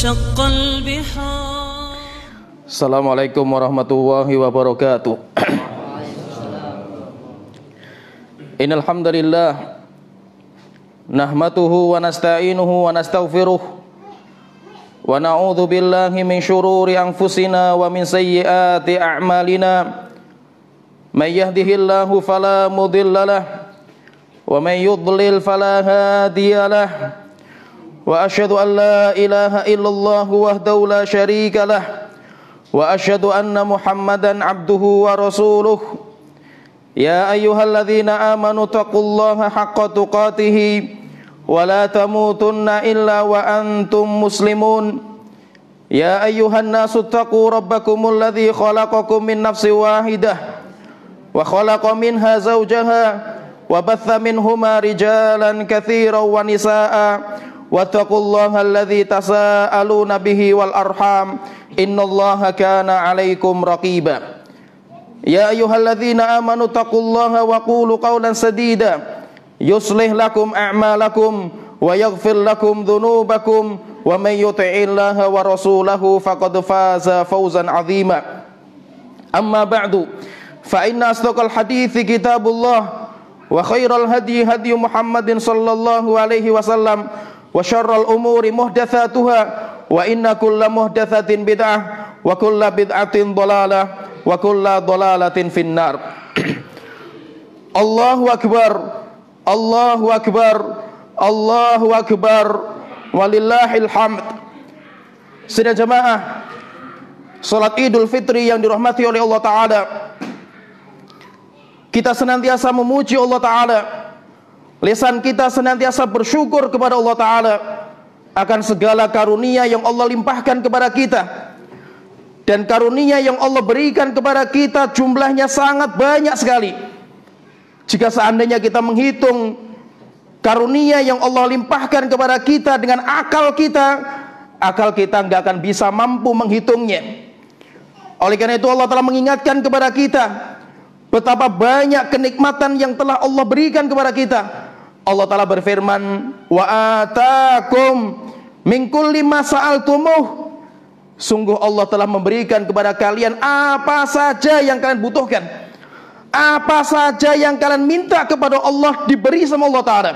وانشق البحار. Assalamualaikum warahmatullahi wabarakatuh. Innal hamdalillah nahmaduhu wa nasta'inuhu wa nastaghfiruh wa na'udzu billahi min shururi anfusina wa min sayyiati a'malina. May yahdihillahu fala mudilla lahu wa may yudlil fala hadiya lahu. Wa asyhadu an la ilaha illallah wahdahu la syarika lahu wa asyhadu anna Muhammadan abduhu wa rasuluh. Ya ayyuhalladzina amanu taqullaha haqqa tuqatih wa la tamutunna illa wa antum muslimun. Ya ayyuhan nasu taqu rabbakumul ladzi khalaqakum min nafsin wahidah wa khalaqa minha zawjaha wa batha minhuma rijalan katsiran wa nisaa'a wattaqullaha alladzi tasaaluna bihi wal arham innallaha kana 'alaikum raqiba. Ya ayyuhalladzina amanu taqullaha wa qulu qawlan sadida yuslih lakum a'malakum wa yaghfir lakum dhunubakum wa may yuti'illaha wa rasulahu faqad faza fawzan 'azima. Amma ba'du fa inna asdaqal hadithi kitabullah wa khairal hadi hadi Muhammadin sallallahu alaihi wasallam wa syarral umuri muhdatsatuha wa inna kulla muhdatsatin bid'ah wa kulla bid'atin dhalalah wa kulla dhalalatin finnar. Allahu akbar, Allahu akbar, Allahu akbar, walillahil hamd. Sidang jamaah salat Idul Fitri yang dirahmati oleh Allah Ta'ala, kita senantiasa memuji Allah Ta'ala. Lisan kita senantiasa bersyukur kepada Allah Ta'ala akan segala karunia yang Allah limpahkan kepada kita. Dan karunia yang Allah berikan kepada kita jumlahnya sangat banyak sekali. Jika seandainya kita menghitung karunia yang Allah limpahkan kepada kita dengan akal kita nggak akan bisa mampu menghitungnya. Oleh karena itu Allah telah mengingatkan kepada kita betapa banyak kenikmatan yang telah Allah berikan kepada kita. Allah Ta'ala berfirman, wa atakum min kulli ma sa'altumuh. Sungguh Allah telah memberikan kepada kalian apa saja yang kalian butuhkan, apa saja yang kalian minta kepada Allah diberi sama Allah Ta'ala.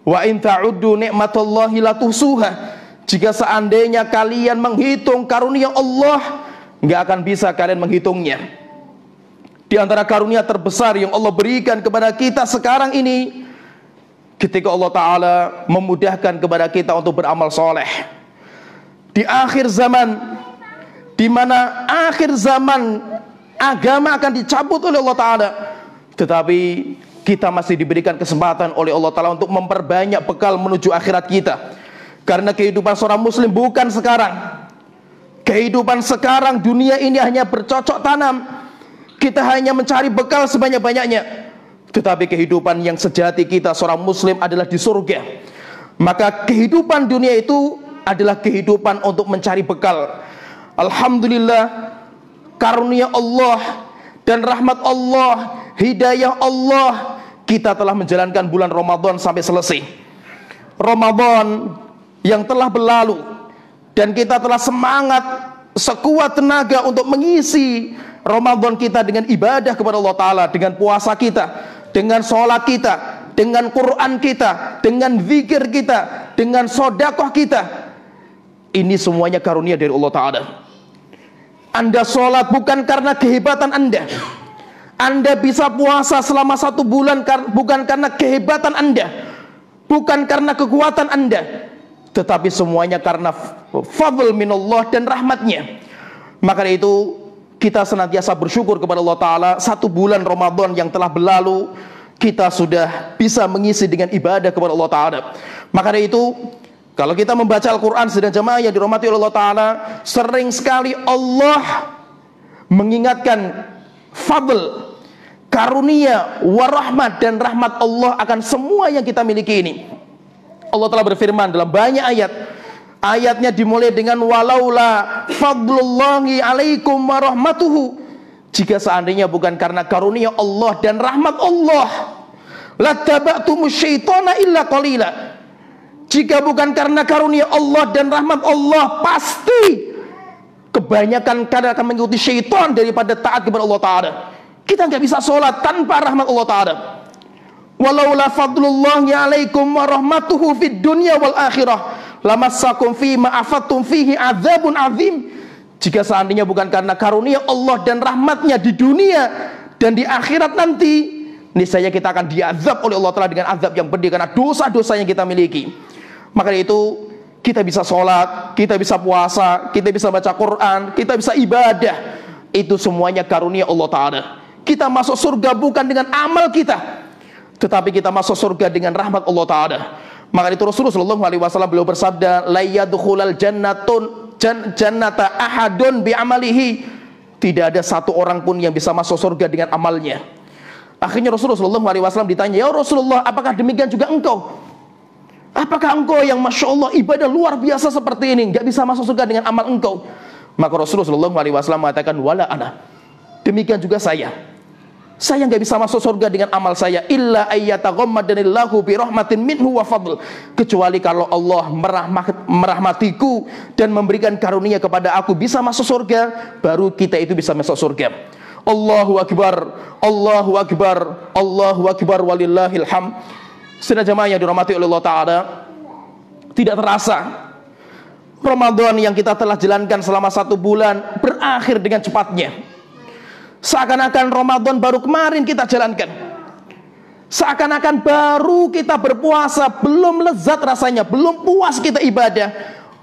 Wa in ta'uddu ni'matallahi la tuhsuha. Jika seandainya kalian menghitung karunia Allah, nggak akan bisa kalian menghitungnya. Di antara karunia terbesar yang Allah berikan kepada kita sekarang ini, ketika Allah Ta'ala memudahkan kepada kita untuk beramal soleh. Di akhir zaman, di mana akhir zaman agama akan dicabut oleh Allah Ta'ala, tetapi kita masih diberikan kesempatan oleh Allah Ta'ala untuk memperbanyak bekal menuju akhirat kita. Karena kehidupan seorang muslim bukan sekarang. Kehidupan sekarang, dunia ini hanya bercocok tanam. Kita hanya mencari bekal sebanyak-banyaknya. Tetapi kehidupan yang sejati kita seorang muslim adalah di surga. Maka kehidupan dunia itu adalah kehidupan untuk mencari bekal. Alhamdulillah, karunia Allah dan rahmat Allah, hidayah Allah, kita telah menjalankan bulan Ramadan sampai selesai. Ramadan yang telah berlalu, dan kita telah semangat sekuat tenaga untuk mengisi Ramadan kita dengan ibadah kepada Allah Ta'ala, dengan puasa kita, dengan sholat kita, dengan Quran kita, dengan zikir kita, dengan sodakoh kita. Ini semuanya karunia dari Allah Ta'ala. Anda sholat bukan karena kehebatan Anda. Anda bisa puasa selama 1 bulan bukan karena kehebatan Anda, bukan karena kekuatan Anda, tetapi semuanya karena fadl minallah dan rahmatnya. Maka itu kita senantiasa bersyukur kepada Allah Ta'ala. 1 bulan Ramadan yang telah berlalu, kita sudah bisa mengisi dengan ibadah kepada Allah Ta'ala. Maka itu kalau kita membaca Al-Quran sedang jemaah yang dirahmati oleh Allah Ta'ala, sering sekali Allah mengingatkan fadl, karunia, warahmat dan rahmat Allah akan semua yang kita miliki ini. Allah telah berfirman dalam banyak ayat. Ayatnya dimulai dengan walaula fadlullahi alaikum warahmatuhu. Jika seandainya bukan karena karunia Allah dan rahmat Allah, lattaba'tumus syaitana illa qalila. Jika bukan karena karunia Allah dan rahmat Allah, pasti kebanyakan kadang akan mengikuti syaitan daripada taat kepada Allah Ta'ala. Kita nggak bisa sholat tanpa rahmat Allah Ta'ala. Walaula fadlullahi alaikum wa rahmatuhu fid dunya wal akhirah lamassakum fima afattum fihi adzabun azim. Jika seandainya bukan karena karunia Allah dan rahmatnya di dunia dan di akhirat nanti, niscaya kita akan diazab oleh Allah Ta'ala dengan azab yang pedih karena dosa-dosa yang kita miliki. Maka itu kita bisa sholat, kita bisa puasa, kita bisa baca Quran, kita bisa ibadah. Itu semuanya karunia Allah Ta'ala. Kita masuk surga bukan dengan amal kita, tetapi kita masuk surga dengan rahmat Allah Ta'ala. Maka itu Rasulullah SAW beliau bersabda, la yadkhulal jannata ahadun bi amalihi. Tidak ada satu orang pun yang bisa masuk surga dengan amalnya. Akhirnya Rasulullah SAW ditanya, ya Rasulullah, apakah demikian juga engkau? Apakah engkau yang Masya Allah ibadah luar biasa seperti ini gak bisa masuk surga dengan amal engkau? Maka Rasulullah SAW mengatakan, wala ana, demikian juga saya nggak bisa masuk surga dengan amal saya, illa ayyataghammadanillahu bi rahmatin minhu wa fadl, kecuali kalau Allah merahmatiku dan memberikan karunia kepada aku bisa masuk surga, baru kita itu bisa masuk surga. Allahu akbar, Allahu akbar, Allahu akbar, walillahil hamd. Saudara jemaah yang dirahmati oleh Allah Ta'ala, tidak terasa Ramadan yang kita telah jalankan selama 1 bulan berakhir dengan cepatnya. Seakan-akan Ramadan baru kemarin kita jalankan. Seakan-akan baru kita berpuasa, belum lezat rasanya, belum puas kita ibadah,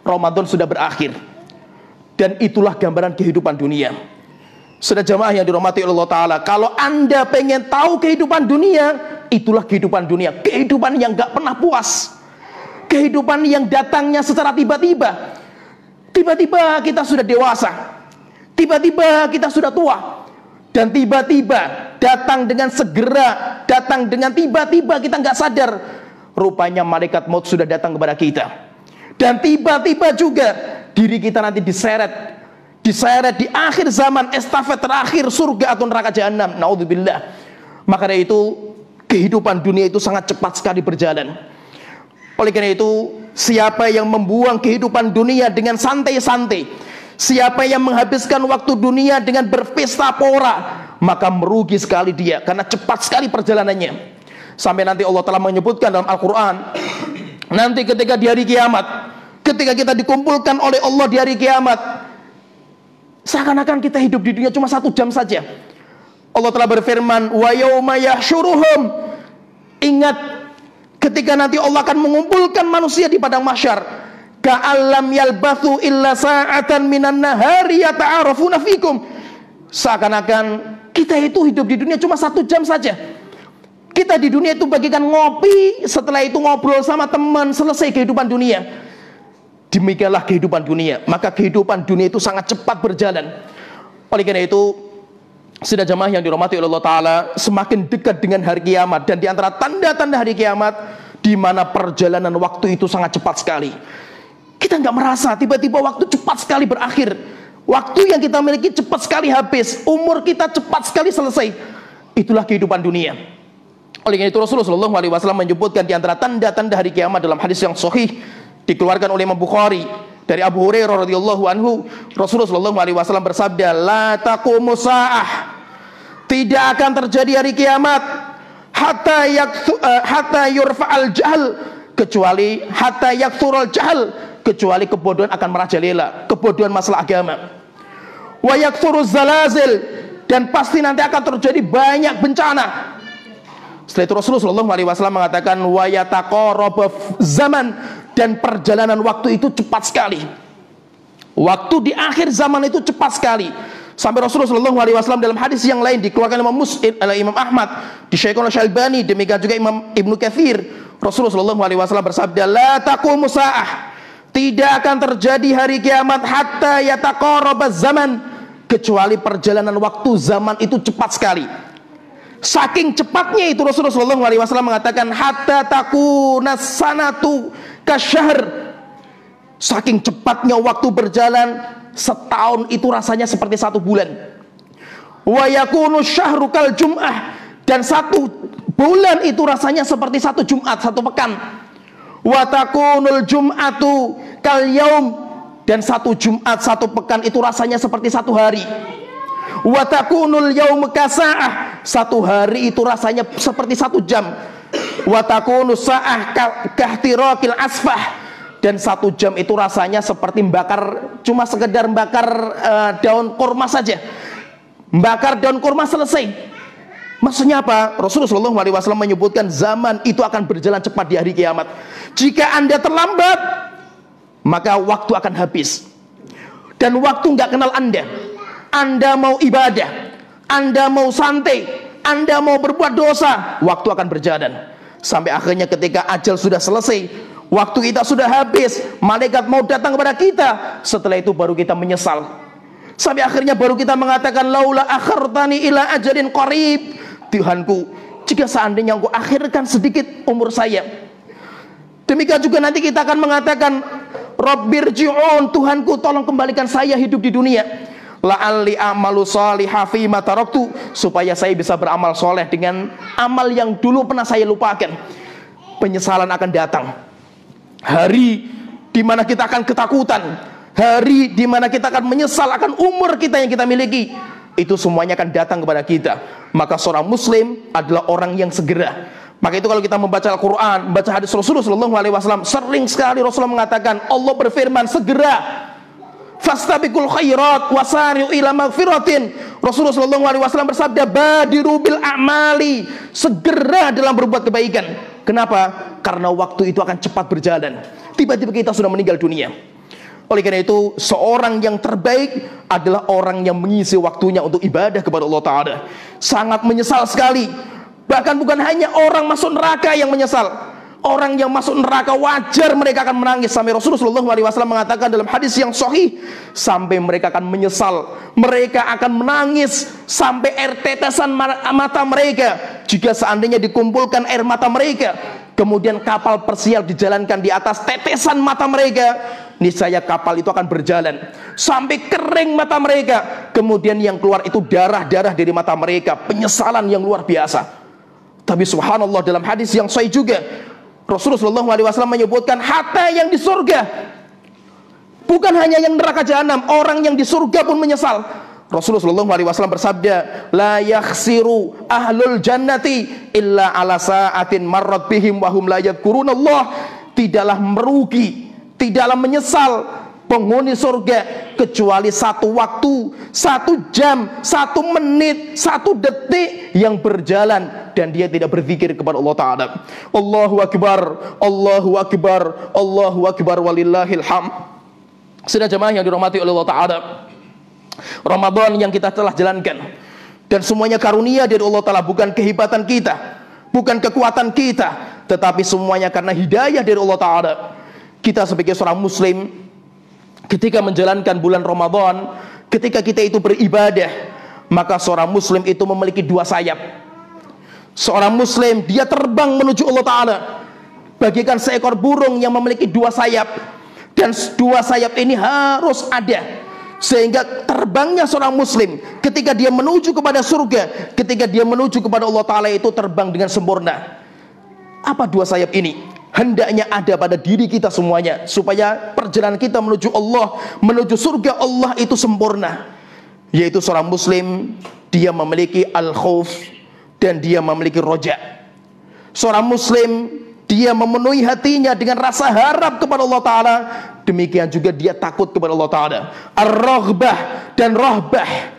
Ramadan sudah berakhir. Dan itulah gambaran kehidupan dunia. Saudara jemaah yang dirahmati Allah Ta'ala, kalau Anda pengen tahu kehidupan dunia, itulah kehidupan dunia. Kehidupan yang gak pernah puas, kehidupan yang datangnya secara tiba-tiba. Tiba-tiba kita sudah dewasa, tiba-tiba kita sudah tua, dan tiba-tiba datang dengan segera, datang dengan tiba-tiba kita nggak sadar, rupanya malaikat maut sudah datang kepada kita. Dan tiba-tiba juga diri kita nanti diseret di akhir zaman, estafet terakhir surga atau neraka jahanam, naudzubillah. Maka dari itu kehidupan dunia itu sangat cepat sekali berjalan. Oleh karena itu, siapa yang membuang kehidupan dunia dengan santai-santai, siapa yang menghabiskan waktu dunia dengan berpesta pora, maka merugi sekali dia, karena cepat sekali perjalanannya. Sampai nanti Allah telah menyebutkan dalam Al-Quran, nanti ketika di hari kiamat, ketika kita dikumpulkan oleh Allah di hari kiamat, seakan-akan kita hidup di dunia cuma 1 jam saja. Allah telah berfirman, wa yauma yahsyuruhum, ingat ketika nanti Allah akan mengumpulkan manusia di padang mahsyar, ka'allam yalbathu illa sa'atan minan nahari yata'arafuna fikum, seakan-akan kita itu hidup di dunia cuma 1 jam saja. Kita di dunia itu bagikan ngopi, setelah itu ngobrol sama teman, selesai kehidupan dunia. Demikianlah kehidupan dunia. Maka kehidupan dunia itu sangat cepat berjalan. Oleh karena itu, saudara jemaah yang dirahmati oleh Allah Ta'ala, semakin dekat dengan hari kiamat, dan di antara tanda-tanda hari kiamat, di mana perjalanan waktu itu sangat cepat sekali. Kita nggak merasa, tiba-tiba waktu cepat sekali berakhir. Waktu yang kita miliki cepat sekali habis. Umur kita cepat sekali selesai. Itulah kehidupan dunia. Oleh karena itu Rasulullah SAW menyebutkan di antara tanda-tanda hari kiamat dalam hadis yang sahih dikeluarkan oleh Imam Bukhari dari Abu Hurairah radhiyallahu anhu, Rasulullah SAW bersabda, la taqumu sa'ah, tidak akan terjadi hari kiamat hatta yurfa'al jahl, kecuali hatta yakthurul jahl, kecuali kebodohan akan merajalela, kebodohan masalah agama. Wa yakthuruz zalazil, dan pasti nanti akan terjadi banyak bencana. Setelah itu Rasulullah SAW mengatakan, wa yataqarrab zaman, dan perjalanan waktu itu cepat sekali. Waktu di akhir zaman itu cepat sekali. Sampai Rasulullah SAW dalam hadis yang lain dikeluarkan oleh Imam Ahmad, disyaikkan oleh Syalbani, demikian juga Imam Ibnu Katsir, Rasulullah SAW bersabda, la taqumu sa'ah, tidak akan terjadi hari kiamat hatta yataqarrabaz zaman, kecuali perjalanan waktu zaman itu cepat sekali. Saking cepatnya itu Rasulullah SAW mengatakan, hatta takuna sanatu kasyahr, saking cepatnya waktu berjalan, setahun itu rasanya seperti 1 bulan. Wa yakunu syahru kal jum'ah, dan 1 bulan itu rasanya seperti 1 Jumat, 1 pekan. Wa takunul jum'atu kal yaum, dan satu Jumat, satu pekan itu rasanya seperti satu hari. Wa takunul yaum kasa'ah, satu hari itu rasanya seperti satu jam. Wa takunu sa'ah kahtirakil asfah, dan satu jam itu rasanya seperti cuma sekedar membakar daun kurma saja. Membakar daun kurma selesai. Maksudnya apa? Rasulullah SAW menyebutkan zaman itu akan berjalan cepat di hari kiamat. Jika Anda terlambat, maka waktu akan habis. Dan waktu nggak kenal Anda. Anda mau ibadah, Anda mau santai, Anda mau berbuat dosa, waktu akan berjalan. Sampai akhirnya ketika ajal sudah selesai, waktu kita sudah habis, malaikat mau datang kepada kita. Setelah itu baru kita menyesal. Sampai akhirnya baru kita mengatakan, laula akhartani ila ajalin qarib. Tuhanku, jika seandainya engkau akhirkan sedikit umur saya. Demikian juga nanti kita akan mengatakan, Rabbirji'un, Tuhanku tolong kembalikan saya hidup di dunia. La'alli a'malu shaliha fima taraktu, supaya saya bisa beramal soleh dengan amal yang dulu pernah saya lupakan. Penyesalan akan datang. Hari di mana kita akan ketakutan, hari di mana kita akan menyesal akan umur kita yang kita miliki. Itu semuanya akan datang kepada kita. Maka seorang muslim adalah orang yang segera. Maka itu kalau kita membaca Al-Quran, membaca hadis Rasulullah SAW, sering sekali Rasulullah mengatakan, Allah berfirman, segera, fastabiqul khairat wasari'u ila magfiratin. Rasulullah SAW bersabda, badiru bil a'mali, segera dalam berbuat kebaikan. Kenapa? Karena waktu itu akan cepat berjalan. Tiba-tiba kita sudah meninggal dunia. Oleh karena itu, seorang yang terbaik adalah orang yang mengisi waktunya untuk ibadah kepada Allah Ta'ala. Sangat menyesal sekali. Bahkan bukan hanya orang masuk neraka yang menyesal. Orang yang masuk neraka wajar mereka akan menangis. Sampai Rasulullah SAW mengatakan dalam hadis yang sahih, sampai mereka akan menyesal, mereka akan menangis sampai air tetesan mata mereka. Jika seandainya dikumpulkan air mata mereka, kemudian kapal persial dijalankan di atas tetesan mata mereka, niscaya kapal itu akan berjalan sampai kering mata mereka. Kemudian yang keluar itu darah-darah dari mata mereka. Penyesalan yang luar biasa. Tapi subhanallah, dalam hadis yang sahih juga Rasulullah SAW menyebutkan, hatta yang di surga, bukan hanya yang neraka jahanam, orang yang di surga pun menyesal. Rasulullah SAW bersabda, la yakhsiru ahlul jannati illa ala sa'atin marrat bihim wahum la yadhkurunallah. Tidaklah merugi, tidaklah menyesal penghuni surga kecuali satu waktu, satu jam, satu menit, satu detik yang berjalan dan dia tidak berzikir kepada Allah Ta'ala. Allahu Akbar, Allahu Akbar, Allahu Akbar, walillahil hamd. Saudara jemaah yang dirahmati oleh Allah Ta'ala, Ramadan yang kita telah jalankan dan semuanya karunia dari Allah Ta'ala, bukan kehebatan kita, bukan kekuatan kita, tetapi semuanya karena hidayah dari Allah Ta'ala. Kita sebagai seorang muslim, ketika menjalankan bulan Ramadan, ketika kita itu beribadah, maka seorang muslim itu memiliki dua sayap. Seorang muslim dia terbang menuju Allah Ta'ala bagaikan seekor burung yang memiliki dua sayap. Dan dua sayap ini harus ada, sehingga terbangnya seorang muslim ketika dia menuju kepada surga, ketika dia menuju kepada Allah Ta'ala itu terbang dengan sempurna. Apa dua sayap ini? Hendaknya ada pada diri kita semuanya, supaya perjalanan kita menuju Allah, menuju surga Allah itu sempurna. Yaitu seorang muslim, dia memiliki al-khauf dan dia memiliki roja. Seorang muslim, dia memenuhi hatinya dengan rasa harap kepada Allah Ta'ala. Demikian juga dia takut kepada Allah Ta'ala. Ar-raghbah dan rahbah.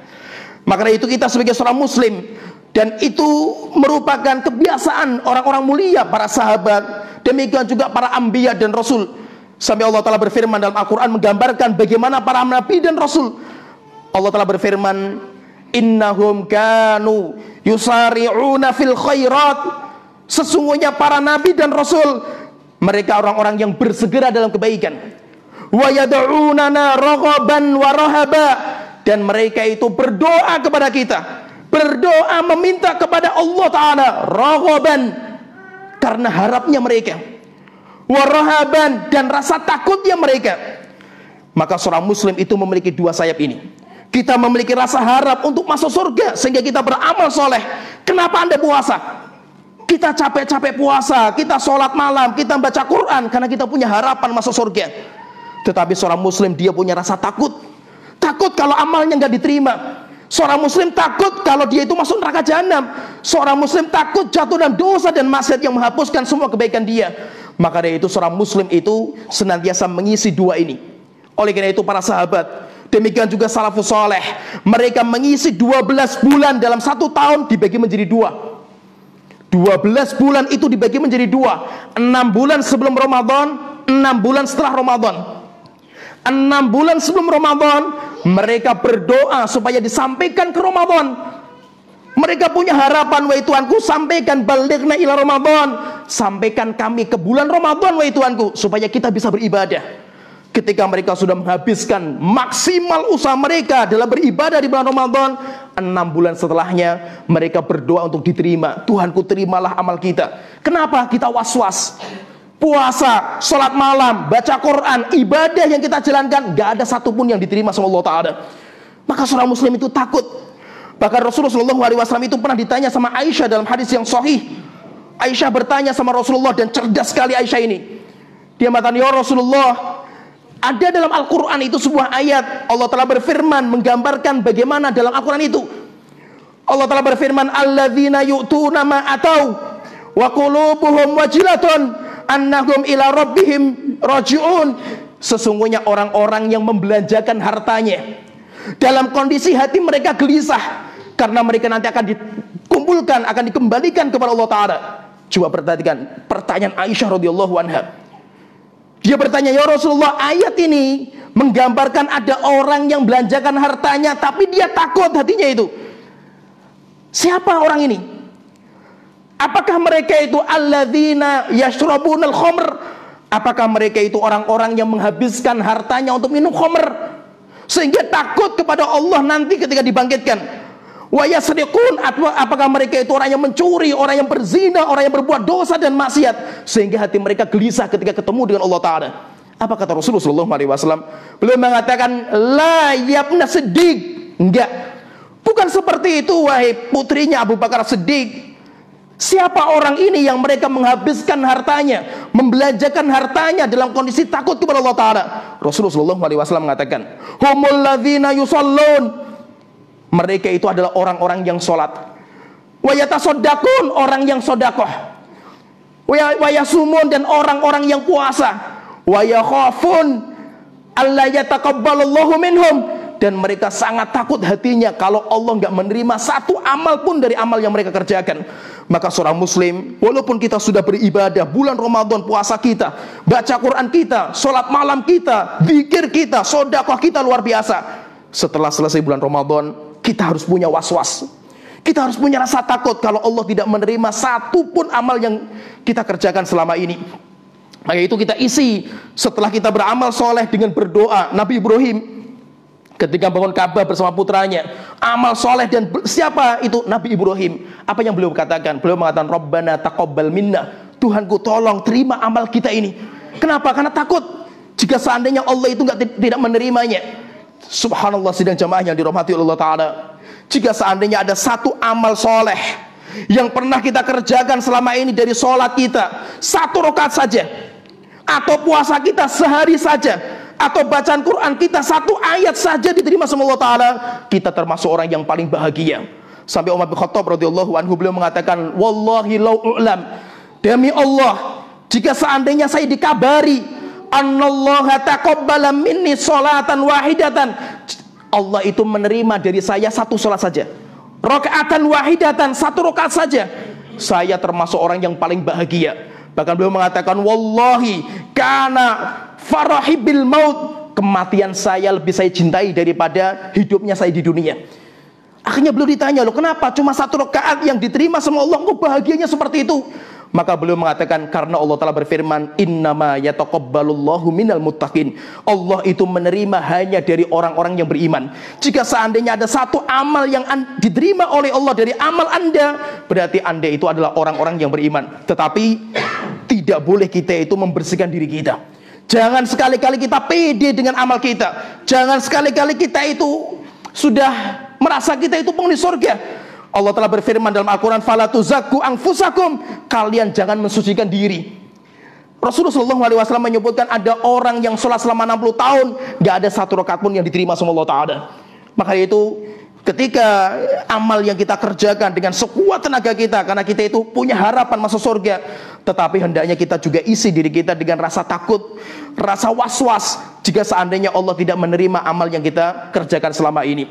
Maka itu kita sebagai seorang muslim, dan itu merupakan kebiasaan orang-orang mulia, para sahabat, demikian juga para anbiya dan rasul. Sampai Allah Ta'ala berfirman dalam Al-Quran menggambarkan bagaimana para nabi dan rasul. Allah Ta'ala berfirman, innahum kanu yusari'una fil khairat. Sesungguhnya para nabi dan rasul, mereka orang-orang yang bersegera dalam kebaikan. Wa yad'unana raghaban wa rahaba. Dan mereka itu berdoa kepada kita, berdoa meminta kepada Allah Ta'ala, raghaban, karena harapnya mereka, warahaban, dan rasa takutnya mereka. Maka seorang muslim itu memiliki dua sayap ini. Kita memiliki rasa harap untuk masuk surga sehingga kita beramal soleh. Kenapa Anda puasa? Kita capek-capek puasa, kita sholat malam, kita baca Quran karena kita punya harapan masuk surga. Tetapi seorang muslim dia punya rasa takut. Takut kalau amalnya nggak diterima. Seorang muslim takut kalau dia itu masuk neraka jahanam. Seorang muslim takut jatuh dalam dosa dan maksiat yang menghapuskan semua kebaikan dia. Maka dari itu seorang muslim itu senantiasa mengisi dua ini. Oleh karena itu para sahabat, demikian juga salafus soleh, mereka mengisi 12 bulan dalam 1 tahun dibagi menjadi 2. 12 bulan itu dibagi menjadi 2. 6 bulan sebelum Ramadan, 6 bulan setelah Ramadan. 6 bulan sebelum Ramadan mereka berdoa supaya disampaikan ke Ramadan. Mereka punya harapan, wahai Tuhanku, sampaikan balighna ila Ramadan, sampaikan kami ke bulan Ramadan wahai Tuhanku, supaya kita bisa beribadah. Ketika mereka sudah menghabiskan maksimal usaha mereka dalam beribadah di bulan Ramadan, 6 bulan setelahnya mereka berdoa untuk diterima. Tuhanku, terimalah amal kita. Kenapa kita was-was? Puasa, sholat malam, baca Quran, ibadah yang kita jalankan, gak ada satupun yang diterima sama Allah Ta'ala. Maka seorang muslim itu takut. Bahkan Rasulullah SAW itu pernah ditanya sama Aisyah dalam hadis yang sahih. Aisyah bertanya sama Rasulullah, dan cerdas sekali Aisyah ini. Dia mengatakan, ya Rasulullah, ada dalam Al-Quran itu sebuah ayat, Allah telah berfirman menggambarkan bagaimana dalam Al-Quran itu. Allah telah berfirman, alladzina yu'tuna ma atau wa qulubuhum wajilatun annahum ila rabbihim raji'un. Sesungguhnya orang-orang yang membelanjakan hartanya dalam kondisi hati mereka gelisah, karena mereka nanti akan dikumpulkan, akan dikembalikan kepada Allah Ta'ala. Coba perhatikan pertanyaan Aisyah radhiyallahu anha. Dia bertanya, ya Rasulullah, ayat ini menggambarkan ada orang yang belanjakan hartanya tapi dia takut hatinya itu. Siapa orang ini? Apakah mereka itu alladzina yashrabunal khamr? Apakah mereka itu orang-orang yang menghabiskan hartanya untuk minum khamr sehingga takut kepada Allah nanti ketika dibangkitkan? Wa yasriqun, apakah mereka itu orang yang mencuri, orang yang berzina, orang yang berbuat dosa dan maksiat sehingga hati mereka gelisah ketika ketemu dengan Allah Ta'ala? Apa kata Rasulullah SAW? Beliau mengatakan, la yabna Siddiq. Enggak, bukan seperti itu wahai putrinya Abu Bakar Siddiq. Siapa orang ini yang mereka menghabiskan hartanya, membelanjakan hartanya dalam kondisi takut kepada Allah Ta'ala? Rasulullah SAW mengatakan, humul ladzina yusallun. Mereka itu adalah orang-orang yang sholat. Wa yatasaddaqun, orang yang sodakoh. Wa yasumun, dan orang-orang yang puasa. Wa yakhafun alla yataqabbalallahu minhum, dan mereka sangat takut hatinya kalau Allah nggak menerima satu amal pun dari amal yang mereka kerjakan. Maka seorang muslim, walaupun kita sudah beribadah bulan Ramadan, puasa kita, baca Quran kita, sholat malam kita, zikir kita, sodakoh kita luar biasa, setelah selesai bulan Ramadan kita harus punya was-was. Kita harus punya rasa takut kalau Allah tidak menerima satu pun amal yang kita kerjakan selama ini. Maka itu kita isi setelah kita beramal soleh dengan berdoa. Nabi Ibrahim ketika bangun Ka'bah bersama putranya, amal soleh. Dan siapa itu? Nabi Ibrahim. Apa yang beliau katakan? Beliau mengatakan, Rabbana taqabbal minna, Tuhanku tolong terima amal kita ini. Kenapa? Karena takut jika seandainya Allah itu tidak menerimanya. Subhanallah, sidang jamaah yang dirahmati Allah Ta'ala, jika seandainya ada satu amal soleh yang pernah kita kerjakan selama ini dari sholat kita, 1 rakaat saja, atau puasa kita sehari saja, atau bacaan Quran kita 1 ayat saja diterima sama Allah Ta'ala, kita termasuk orang yang paling bahagia. Sampai Umar bin Khattab radhiyallahu anhu beliau mengatakan, wallahi lau u'lam, demi Allah, jika seandainya saya dikabari Anallaha taqabbala minni sholatan wahidatan, Allah itu menerima dari saya 1 sholat saja, rakaatan wahidatan, 1 rakaat saja, saya termasuk orang yang paling bahagia. Bahkan beliau mengatakan, wallahi kana farahi bil maut, kematian saya lebih saya cintai daripada hidupnya saya di dunia. Akhirnya beliau ditanya, loh kenapa cuma 1 rakaat yang diterima sama Allah, kok bahagianya seperti itu? Maka beliau mengatakan, karena Allah telah berfirman, innama yataqabbalullahu minal muttaqin, Allah itu menerima hanya dari orang-orang yang beriman. Jika seandainya ada satu amal yang diterima oleh Allah dari amal Anda, berarti Anda itu adalah orang-orang yang beriman. Tetapi tidak boleh kita itu membersihkan diri kita. Jangan sekali-kali kita pede dengan amal kita. Jangan sekali-kali kita itu sudah merasa kita itu penghuni surga. Allah telah berfirman dalam Al-Quran, "Fala tuzakku anfusakum," kalian jangan mensucikan diri. Rasulullah SAW menyebutkan ada orang yang sholat selama 60 tahun, gak ada satu rakaat pun yang diterima sama Allah Ta'ala. Maka itu ketika amal yang kita kerjakan dengan sekuat tenaga kita, karena kita itu punya harapan masuk surga, tetapi hendaknya kita juga isi diri kita dengan rasa takut, rasa was-was jika seandainya Allah tidak menerima amal yang kita kerjakan selama ini.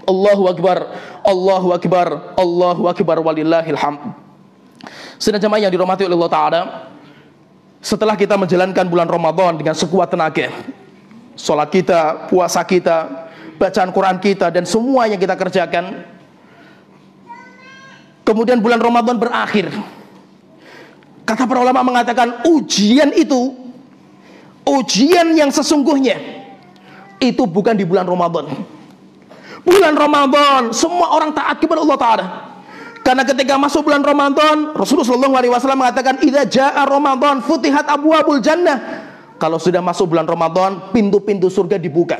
Allahu Akbar, Allahu Akbar, Allahu Akbar, walillahil hamd. Sedang jemaah yang dirahmati oleh Allah Ta'ala, setelah kita menjalankan bulan Ramadan dengan sekuat tenaga, sholat kita, puasa kita, bacaan Quran kita, dan semua yang kita kerjakan, kemudian bulan Ramadan berakhir. Kata para ulama mengatakan ujian itu, ujian yang sesungguhnya itu bukan di bulan Ramadan. Bulan Ramadan semua orang taat kepada Allah Ta'ala. Karena ketika masuk bulan Ramadan, Rasulullah SAW mengatakan, "Idza jaa Ramadan futihat abwabul jannah." Kalau sudah masuk bulan Ramadan, pintu-pintu surga dibuka.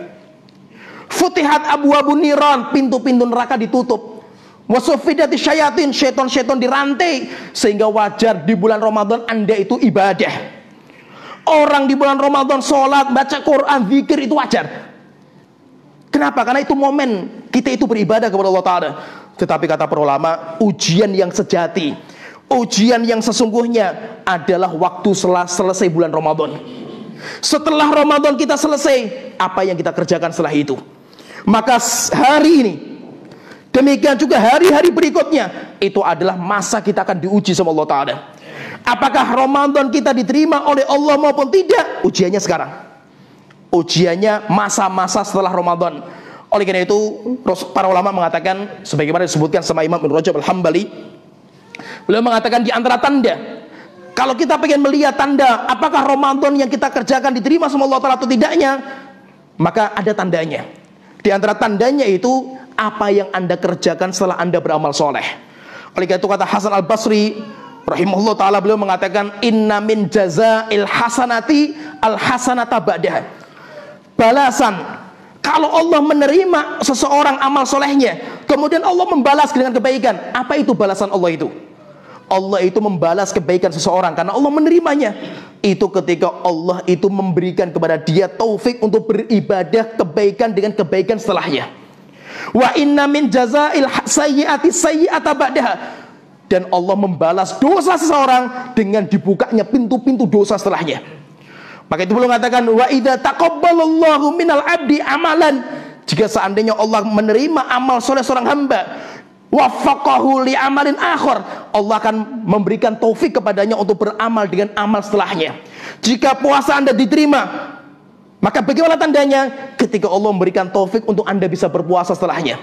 Futihat abwabun niran, pintu-pintu neraka ditutup. Wasufidati syayatin, syaitan-syaitan dirantai. Sehingga wajar di bulan Ramadan Anda itu ibadah. Orang di bulan Ramadan sholat, baca Quran, zikir, itu wajar. Kenapa? Karena itu momen kita itu beribadah kepada Allah Ta'ala. Tetapi kata para ulama, ujian yang sejati, ujian yang sesungguhnya adalah waktu selesai bulan Ramadan. Setelah Ramadan kita selesai, apa yang kita kerjakan setelah itu? Maka hari ini, demikian juga hari-hari berikutnya, itu adalah masa kita akan diuji sama Allah Ta'ala. Apakah Ramadan kita diterima oleh Allah maupun tidak? Ujiannya sekarang. Ujiannya masa-masa setelah Ramadan. Oleh karena itu, para ulama mengatakan, sebagaimana disebutkan sama Imam Ibnu Rajab Al-Hambali, beliau mengatakan di antara tanda, kalau kita pengen melihat tanda apakah Ramadan yang kita kerjakan diterima sama Allah Ta'ala atau tidaknya, maka ada tandanya. Di antara tandanya itu apa yang Anda kerjakan setelah Anda beramal soleh. Oleh karena itu kata Hasan Al-Basri rahimahullah ta'ala, beliau mengatakan, "Inna min jazail hasanati al-hasanata ba'daha." Balasan kalau Allah menerima seseorang amal solehnya, kemudian Allah membalas dengan kebaikan. Apa itu balasan Allah itu? Allah itu membalas kebaikan seseorang karena Allah menerimanya. Itu ketika Allah itu memberikan kepada dia taufik untuk beribadah kebaikan dengan kebaikan setelahnya. Wa inna min jazail sayyiati sayyi'ata ba'daha. Dan Allah membalas dosa seseorang dengan dibukanya pintu-pintu dosa setelahnya. Maka itu beliau mengatakan, "Wa idza taqabbalallahu minal abdi amalan." Jika seandainya Allah menerima amal soleh seorang hamba, waffaqahu li amalin akhar, Allah akan memberikan taufik kepadanya untuk beramal dengan amal setelahnya. Jika puasa Anda diterima, maka bagaimana tandanya? Ketika Allah memberikan taufik untuk Anda bisa berpuasa setelahnya.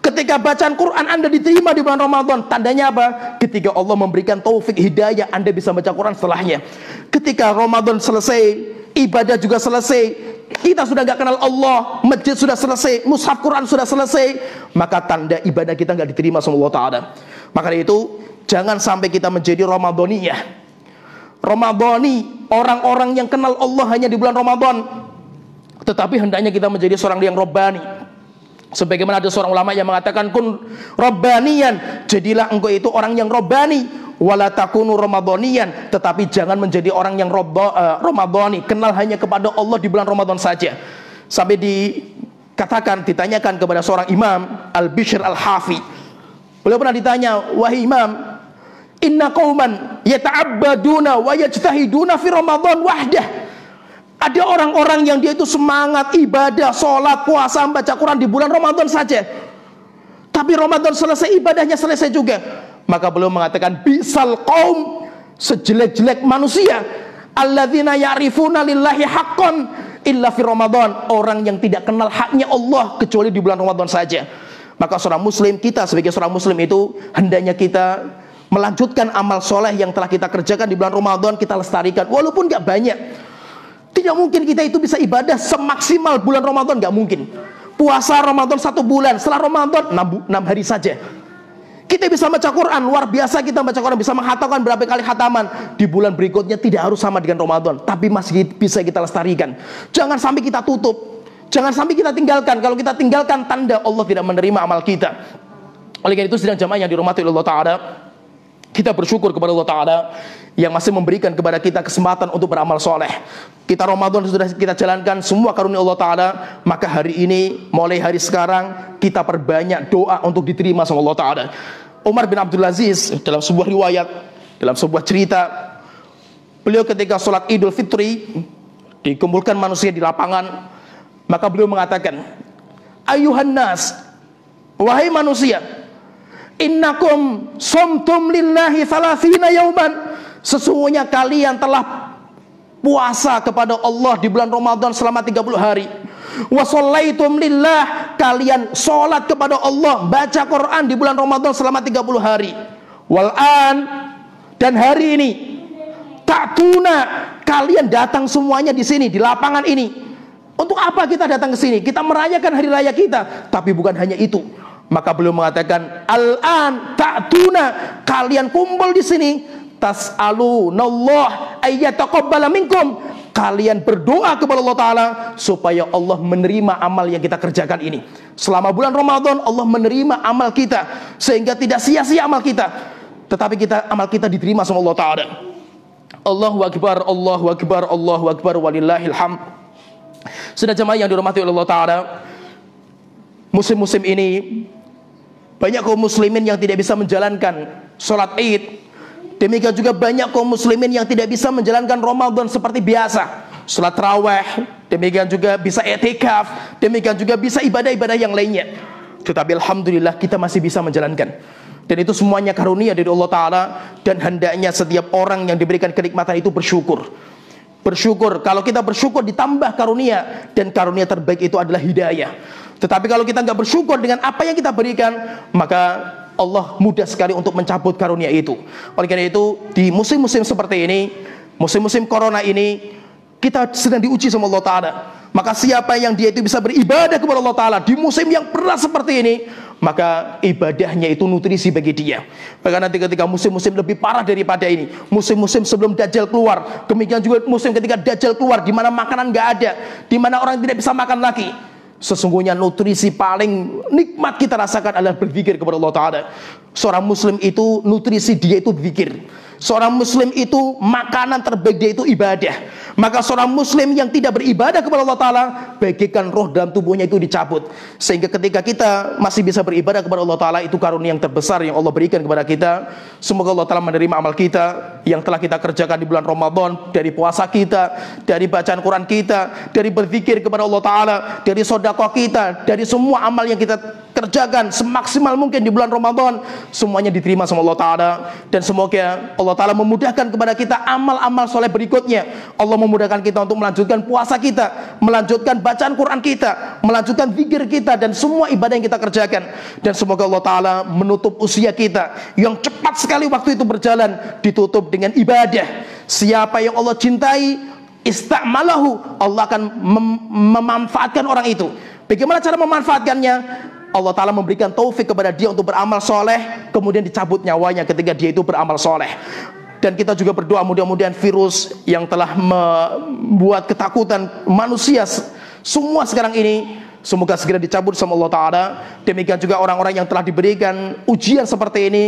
Ketika bacaan Quran Anda diterima di bulan Ramadan, tandanya apa? Ketika Allah memberikan taufik hidayah, Anda bisa baca Quran setelahnya. Ketika Ramadan selesai, ibadah juga selesai, kita sudah gak kenal Allah, masjid sudah selesai, mushaf Quran sudah selesai, maka tanda ibadah kita gak diterima sama Allah Ta'ala. Maka dari itu, jangan sampai kita menjadi Ramadaniyah. Ramadhani, orang-orang yang kenal Allah hanya di bulan Ramadan. Tetapi hendaknya kita menjadi seorang yang Rabbani. Sebagaimana ada seorang ulama yang mengatakan, "Kun Rabbaniyan," jadilah engkau itu orang yang Rabbani. Wala takunu Ramadhaniyan, tetapi jangan menjadi orang yang Ramadhani, kenal hanya kepada Allah di bulan Ramadan saja. Sampai dikatakan, ditanyakan kepada seorang imam, Al-Bishr Al-Hafi. Beliau pernah ditanya, "Wahai imam, inna qauman yata'abbaduna wa yajtahiduna fi Ramadan wahdah." Ada orang-orang yang dia itu semangat ibadah, sholat, puasa, baca Quran di bulan Ramadan saja. Tapi Ramadan selesai, ibadahnya selesai juga. Maka beliau mengatakan, "Bisal qaum," sejelek-jelek manusia, "alladzina ya'rifuna lillahi haqqan illa fi Ramadan." Orang yang tidak kenal haknya Allah kecuali di bulan Ramadan saja. Maka seorang muslim, kita sebagai seorang muslim itu hendaknya kita melanjutkan amal soleh yang telah kita kerjakan di bulan Ramadan, kita lestarikan walaupun gak banyak. Tidak mungkin kita itu bisa ibadah semaksimal bulan Ramadan, gak mungkin. Puasa Ramadan 1 bulan, setelah Ramadan 6 hari saja. Kita bisa baca Quran, luar biasa kita baca Quran, bisa menghatamkan berapa kali khataman. Di bulan berikutnya tidak harus sama dengan Ramadan, tapi masih bisa kita lestarikan. Jangan sampai kita tutup, jangan sampai kita tinggalkan. Kalau kita tinggalkan, tanda Allah tidak menerima amal kita. Oleh karena itu sidang jamaah yang dirahmati oleh Allah Ta'ala, kita bersyukur kepada Allah Ta'ala yang masih memberikan kepada kita kesempatan untuk beramal soleh. Kita Ramadan sudah kita jalankan semua karunia Allah Ta'ala, maka hari ini, mulai hari sekarang, kita perbanyak doa untuk diterima sama Allah Ta'ala. Umar bin Abdul Aziz dalam sebuah riwayat, dalam sebuah cerita, beliau ketika sholat Idul Fitri, dikumpulkan manusia di lapangan, maka beliau mengatakan, ayuhan nas, wahai manusia, innakum somtum lillahi thalathina yauman, sesungguhnya kalian telah puasa kepada Allah di bulan Ramadan selama 30 hari. Wa shallaitum lillah, kalian sholat kepada Allah, baca Quran di bulan Ramadan selama 30 hari. Wal an, dan hari ini, ta'tuna, kalian datang semuanya di sini, di lapangan ini. Untuk apa kita datang ke sini? Kita merayakan hari raya kita. Tapi bukan hanya itu. Maka beliau mengatakan, al-an ta'tuna, kalian kumpul di sini, tas'alunallah ayyataqabbala minkum, kalian berdoa kepada Allah Ta'ala supaya Allah menerima amal yang kita kerjakan ini. Selama bulan Ramadan Allah menerima amal kita, sehingga tidak sia-sia amal kita, tetapi amal kita diterima sama Allah Ta'ala. Allahu Akbar, Allahu Akbar, Allahu Akbar, walillahil hamd. Sudah jemaah yang dirahmati oleh Allah Ta'ala, musim-musim ini banyak kaum muslimin yang tidak bisa menjalankan sholat Id. Demikian juga banyak kaum muslimin yang tidak bisa menjalankan Ramadan seperti biasa, sholat tarawih, demikian juga bisa i'tikaf, demikian juga bisa ibadah-ibadah yang lainnya. Tetapi alhamdulillah kita masih bisa menjalankan. Dan itu semuanya karunia dari Allah Ta'ala. Dan hendaknya setiap orang yang diberikan kenikmatan itu bersyukur. Bersyukur, kalau kita bersyukur ditambah karunia, dan karunia terbaik itu adalah hidayah. Tetapi kalau kita nggak bersyukur dengan apa yang kita berikan, maka Allah mudah sekali untuk mencabut karunia itu. Oleh karena itu, di musim-musim seperti ini, musim-musim corona ini, kita sedang diuji sama Allah Ta'ala. Maka siapa yang dia itu bisa beribadah kepada Allah Ta'ala di musim yang berat seperti ini, maka ibadahnya itu nutrisi bagi dia. Bahkan nanti ketika musim-musim lebih parah daripada ini, musim-musim sebelum Dajjal keluar, demikian juga musim ketika Dajjal keluar, di mana makanan nggak ada, di mana orang tidak bisa makan lagi, sesungguhnya nutrisi paling nikmat kita rasakan adalah berzikir kepada Allah Ta'ala. Seorang muslim itu nutrisi dia itu berzikir. Seorang muslim itu makanan terbaik dia itu ibadah. Maka seorang muslim yang tidak beribadah kepada Allah Ta'ala, bagaikan roh dalam tubuhnya itu dicabut. Sehingga ketika kita masih bisa beribadah kepada Allah Ta'ala, itu karunia yang terbesar yang Allah berikan kepada kita. Semoga Allah Ta'ala menerima amal kita yang telah kita kerjakan di bulan Ramadan, dari puasa kita, dari bacaan Quran kita, dari berzikir kepada Allah Ta'ala, dari sedekah kita, dari semua amal yang kita kerjakan semaksimal mungkin di bulan Ramadan, semuanya diterima sama Allah Ta'ala. Dan semoga Allah Ta'ala memudahkan kepada kita amal-amal soleh berikutnya. Allah memudahkan kita untuk melanjutkan puasa kita, melanjutkan bacaan Quran kita, melanjutkan zikir kita, dan semua ibadah yang kita kerjakan. Dan semoga Allah Ta'ala menutup usia kita yang cepat sekali waktu itu berjalan, ditutup dengan ibadah. Siapa yang Allah cintai, ista'malahu, Allah akan memanfaatkan orang itu. Bagaimana cara memanfaatkannya? Allah Ta'ala memberikan taufik kepada dia untuk beramal soleh, kemudian dicabut nyawanya ketika dia itu beramal soleh. Dan kita juga berdoa mudah-mudahan virus yang telah membuat ketakutan manusia semua sekarang ini, semoga segera dicabut sama Allah Ta'ala. Demikian juga orang-orang yang telah diberikan ujian seperti ini,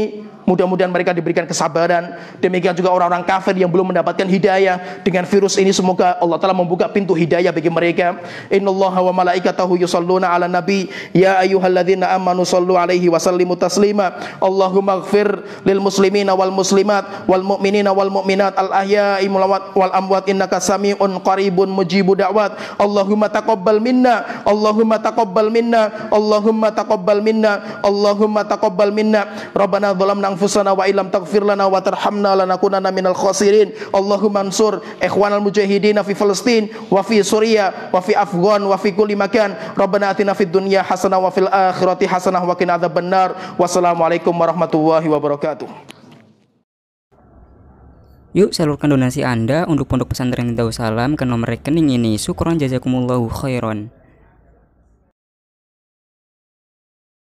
mudah-mudahan mereka diberikan kesabaran. Demikian juga orang-orang kafir yang belum mendapatkan hidayah dengan virus ini, semoga Allah Ta'ala membuka pintu hidayah bagi mereka. Innallaha wa malaikatahu yusalluna ala nabi ya ayyuhalladzina amanu sallu alaihi wa sallimu taslima. Allahumma ighfir lil muslimina wal muslimat wal mu'minina wal mu'minat al ahya'i wal amwat innaka sami'un qaribun mujibu da'wat. Allahumma taqabbal minna, Allahumma taqabbal minna, Allahumma taqabbal minna, Allahumma taqabbal minna. Rabbana dhalamna anfusana wa illam taghfir lana wa tarhamna lanakunanna minal khasirin. Allahumma ansur ikhwanal mujahidin fi Palestin wa fi Suriah wa fi Afghan wa fi kulli makan. Rabbana atina fid dunya hasanah wa fil akhirati hasanah wa qina adzabannar. Wassalamualaikum warahmatullahi wabarakatuh. Yuk salurkan donasi Anda untuk Pondok Pesantren Darussalam ke nomor rekening ini. Syukron jazakumullahu khairan.